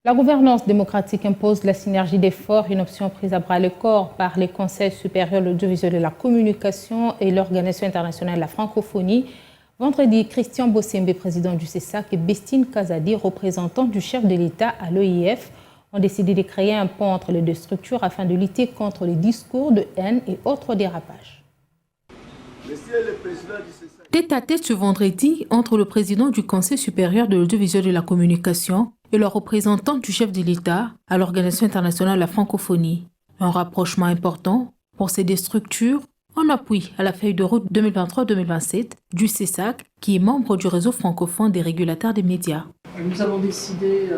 La gouvernance démocratique impose la synergie d'efforts, une option prise à bras-le-corps par les conseils supérieurs de l'audiovisuel de la communication et l'Organisation internationale de la francophonie. Vendredi, Christian Bossembe, président du CESAC, et Bestine Kazadi, représentant du chef de l'État à l'OIF, ont décidé de créer un pont entre les deux structures afin de lutter contre les discours de haine et autres dérapages. Tête-à-tête ce vendredi entre le président du Conseil supérieur de l'audiovisuel de la communication et le représentant du chef de l'État à l'Organisation internationale de la francophonie. Un rapprochement important pour ces deux structures en appui à la feuille de route 2023-2027 du CESAC, qui est membre du réseau francophone des régulateurs des médias. Nous avons décidé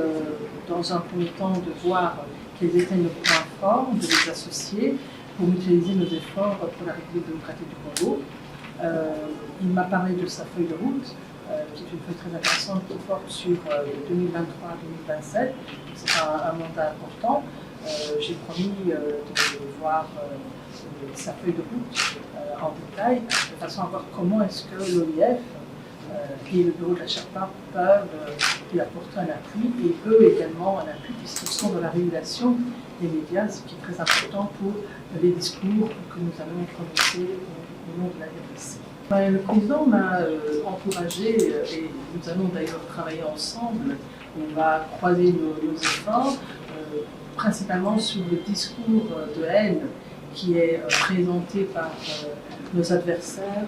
dans un premier temps de voir quels étaient nos points forts, de les associer pour mutualiser nos efforts pour la République démocratique du Congo. Il m'a parlé de sa feuille de route, qui est une feuille très intéressante qui porte sur 2023-2027. C'est un mandat important. J'ai promis de voir sa feuille de route en détail, de façon à voir comment est-ce que l'OIF et le bureau de la Sherpa peuvent lui apporter un appui, et eux également un appui puisqu'ils sont dans la régulation des médias, ce qui est très important pour les discours que nous allons prononcer au nom de la RDC. Le président m'a encouragé et nous allons d'ailleurs travailler ensemble. On va croiser nos efforts, principalement sur le discours de haine qui est présenté par nos adversaires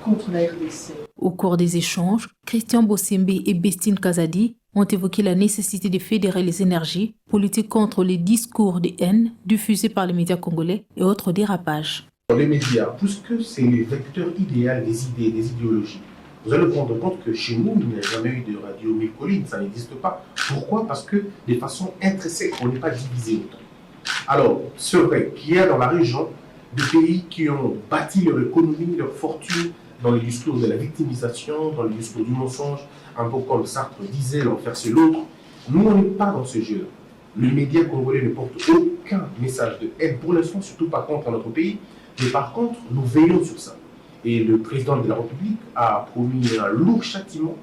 contre la RDC. Au cours des échanges, Christian Bossembe et Bestine Kazadi ont évoqué la nécessité de fédérer les énergies pour lutter contre les discours de haine diffusés par les médias congolais et autres dérapages. Les médias, puisque c'est le vecteur idéal des idées, des idéologies, vous allez vous rendre compte que chez nous, il n'y a jamais eu de radio mille-collines, ça n'existe pas. Pourquoi? Parce que de façon intrinsèque, on n'est pas divisé autant. Alors, c'est vrai qu'il y a dans la région des pays qui ont bâti leur économie, leur fortune dans le discours de la victimisation, dans le discours du mensonge, un peu comme Sartre disait, l'enfer c'est l'autre. Nous, on n'est pas dans ce jeu-là. Le média congolais ne porte aucun message de haine, pour l'instant, surtout pas contre notre pays, mais par contre, nous veillons sur ça. Et le président de la République a promis un lourd châtiment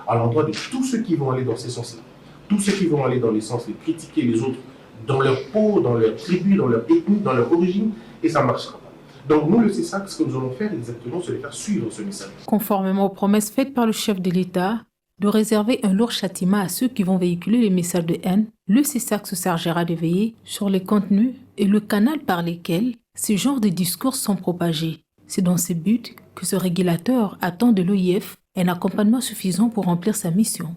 à l'endroit de tous ceux qui vont aller dans ce sens-là. Tous ceux qui vont aller dans le sens de critiquer les autres dans leur peau, dans leur tribu, dans leur ethnie, dans leur origine, et ça ne marchera pas. Donc nous, le CESAC, ce que nous allons faire exactement, c'est de faire suivre ce message. Conformément aux promesses faites par le chef de l'État de réserver un lourd châtiment à ceux qui vont véhiculer les messages de haine, le CESAC se chargera de veiller sur les contenus et le canal par lesquels ces genres de discours sont propagés. C'est dans ce but que ce régulateur attend de l'OIF un accompagnement suffisant pour remplir sa mission.